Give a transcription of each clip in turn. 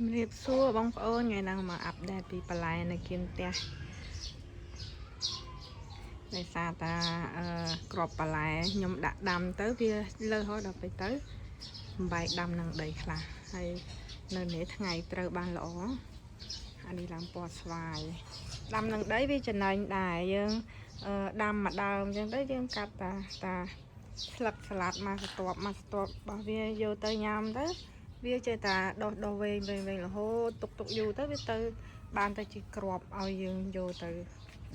រៀបសួរបងប្អូនថ្ងៃហ្នឹងមកអាប់ដេតពីបន្លែនៅគៀនផ្ទះដោយសារតាក្របបន្លែខ្ញុំដាក់ដាំទៅវាលើហោដល់ពេលទៅបំបែកដាំនឹងដីខ្លះហើយនៅនេះថ្ងៃត្រូវបានល្អអានេះឡើងពណ៌ស្វាយដាំនឹងដីវាចំណេញដែរយើងដាំមួយដើមអញ្ចឹងទៅយើងកាត់តាស្លឹកសាឡាត់មកស្ទាប់របស់វាយកទៅញ៉ាំទៅវាចេះតែដោះវែងរហូតទុកយូរទៅវាទៅបានទៅជាក្របឲ្យយើងយកទៅ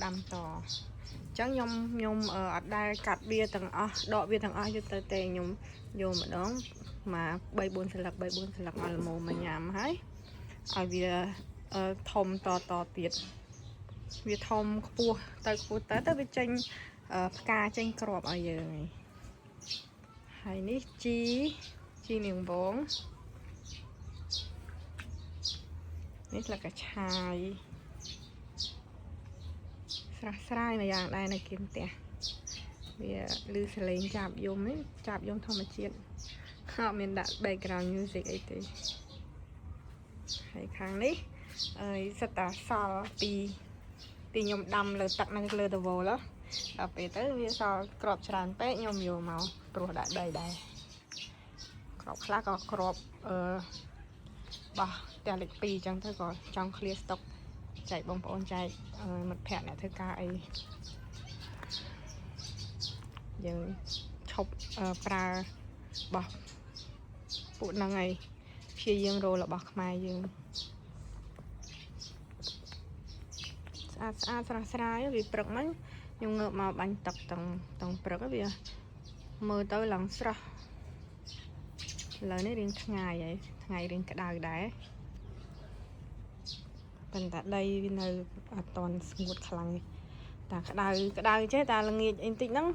ដាំតអញ្ចឹងខ្ញុំអត់ដែលកាត់វាទាំងអស់ដកវាទាំងអស់យកទៅទេខ្ញុំយកម្ដងមក3 4 ស្លឹកឲ្យល្មមមកញ៉ាំហើយឲ្យវាធំតទៀតវាធំខ្ពស់ទៅទៅវាចេញផ្កាចេញក្របឲ្យយើងហើយនេះជីនាងវងនេះស្លឹកកញ្ឆាយស្រស់ស្រាយមួយយ៉ាងដែរនៅគៀនផ្ទះវាឮសលេងចាប់យំធម្មជាតិអត់មានដាក់ background music អីទេហើយខាងនេះសិតតាសល់ពីខ្ញុំដាំលើទឹកនៅលើដវលដល់ពេលទៅវាសល់ក្របច្រើនពេកខ្ញុំយកមកព្រោះដាក់ដីដែរក្របខ្លះក៏ក្របបោះផ្ទះលេខ2អញ្ចឹងទៅក៏ចង់ clear stock ចែកបងប្អូនចែកមិត្តភ័ក្តិអ្នកធ្វើការអីយើងឈប់ប្រើបោះពួកហ្នឹងហើយព្យាយាមរករបស់ខ្មែរយើងស្អាតស្រស់ស្រាយវាព្រឹកមិញខ្ញុំងើបមកបាញ់ទឹកទាំងព្រឹកវាមើលទៅឡើងស្រស់ឥឡូវនេះរៀងថ្ងៃរៀងក្តៅដែរប៉ុន្តែដីវានៅអត់តន់ស្ងួតខ្លាំងតែក្តៅចេះតែល្ងាចអីបន្តិចហ្នឹង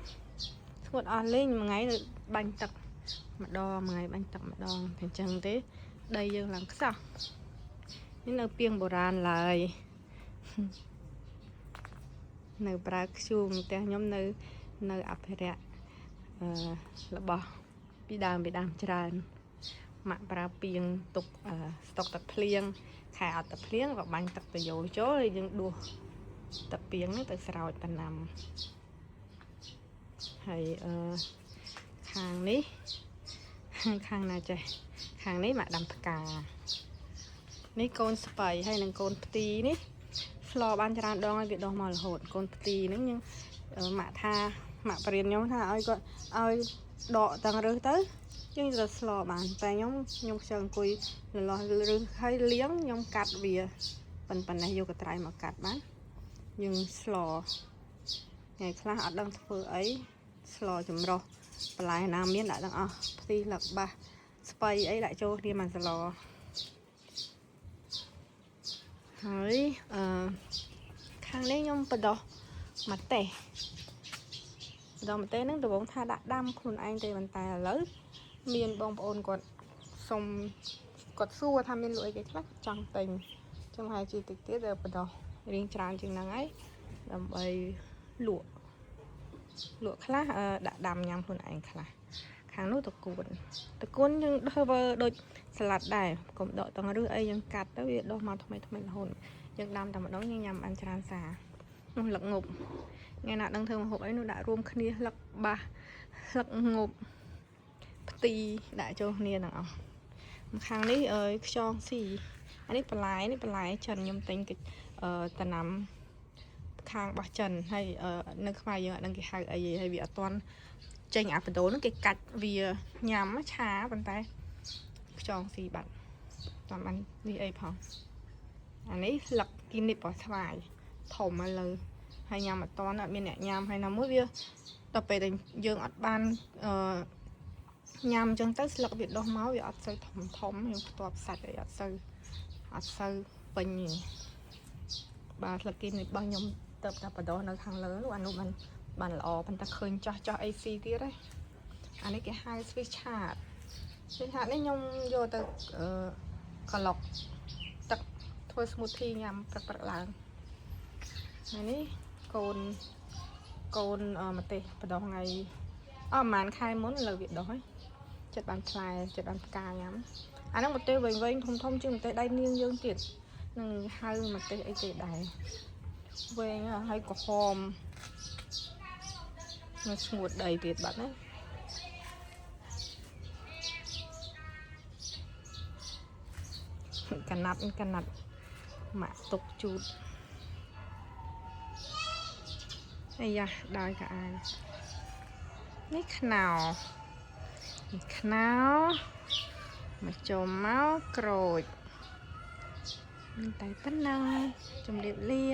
ស្ងួតអស់លេងមួយថ្ងៃបាញ់ទឹកម្ដងតែអញ្ចឹងទេដីយើងឡើងខ្សោះនេះនៅពីងបុរាណឡើយនៅប្រើខ្ជូងផ្ទះខ្ញុំនៅអភិរក្សរបស់ពីដើមច្រើនម៉ាក់ប្រើពីងទុកស្តុកទឹកភ្លៀងខែអត់ទឹកភ្លៀងក៏បាញ់ទឹកទៅយោចូលហើយយើងដួសទឹកពីងនេះទៅស្រោចដំណាំហើយខាងណាចេះខាងនេះមកដាំផ្កានេះកូនស្បៃហើយនឹងកូនផ្ទីនេះស្លបានច្រើនដងហើយវាដុះមករហូតកូនផ្ទីហ្នឹងយើងម៉ាក់ប្រៀនខ្ញុំថាឲ្យគាត់ឲ្យដកទាំងរឹសទៅយើងទៅស្លបានតែខ្ញុំខ្ជិលអង្គុយលលាស់រឹសហើយលាងខ្ញុំកាត់វាប៉ុណ្ណេះយកកត្រៃមកកាត់បានយើងស្លថ្ងៃខ្លះអត់ដឹងធ្វើអីស្លចម្រោះបន្លែណាមានដាក់ទាំងអស់ផ្ទីលឹកបាសស្បៃអីដាក់ចូលគ្នាមកស្លហើយខាងនេះខ្ញុំបដោះម្ទេសហ្នឹងដំបូងថាដាក់ដាំខ្លួនឯងទេប៉ុន្តែឥឡូវមានបងប្អូនគាត់សួរថាមានលក់អីគេខ្លះចង់ទិញចឹងហើយជីតិចទៀតបដោះរៀងច្រើនជាងហ្នឹងហើយដើម្បីលក់ខ្លះដាក់ដាំញ៉ាំខ្លួនឯងខ្លះខាងនោះតកួនយើងធ្វើដូចសាឡាត់ដែរកុំដកទាំងរឹសអីយើងកាត់ទៅវាដុះមកថ្មីរហូតយើងដាំតែម្ដងយើងញ៉ាំបានច្រើនសានោះលឹកងប់ថ្ងៃណាដឹងធ្វើម្ហូបអីនោះដាក់រួមគ្នាលឹកបាសលឹកងប់ផ្ទីដាក់ចូលគ្នាទាំងអស់ខាងនេះខ្យងស៊ីអានេះបន្លែចិនខ្ញុំទិញតំណាំខាងរបស់ចិនហើយនៅខ្មែរយើងអត់ដឹងគេហៅអីហើយវាអត់ទាន់ចេញអាបដូរហ្នឹងគេកាច់វាញ៉ាំឆាប៉ុន្តែខ្យងស៊ីបាត់តាមបាននេះអីផងអានេះស្លឹកគីនិបរបស់ស្វាយធំមកលើហើយញ៉ាំអត់ទាន់អត់មានអ្នកញ៉ាំហើយណាមួយវាដល់ពេលដែលយើងអត់បានញ៉ាំអញ្ចឹងទៅស្លឹកវាដុះមកវាអត់សូវធំខ្ញុំផ្ទាប់សាច់អីអត់សូវពេញទេបាទស្លឹកគីនិបរបស់ខ្ញុំទៅតែបដោះនៅខាងលើនោះអានោះបានល្អប៉ុន្តែឃើញចាស់អីស៊ីទៀតហ្នឹងអានេះគេហៅស្វីសឆាតនេះខ្ញុំយកទៅក្លុកទឹកធ្វើ smoothie ញ៉ាំព្រឹកឡើងហើយនេះកូនម្ទេសបដោះថ្ងៃប្រហែលខែមុនលើវាដុះហើយចិត្តបានផ្លែចិត្តបានផ្កាញ៉ាំ អាហ្នឹងមកទេវែងធំជាងមកទេដៃនាងយើងទៀតនឹងហៅមកទេអីគេដែរវែងហើយក្រហមនៅស្ងួតដីទៀតបាត់ណាកណាត់ម៉ាក់ទុកជូតអាយ៉ាដើរក៏អាយនេះខ្នោមកចូលមកក្រូចតែប៉ុណ្ណឹងជម្រាបលា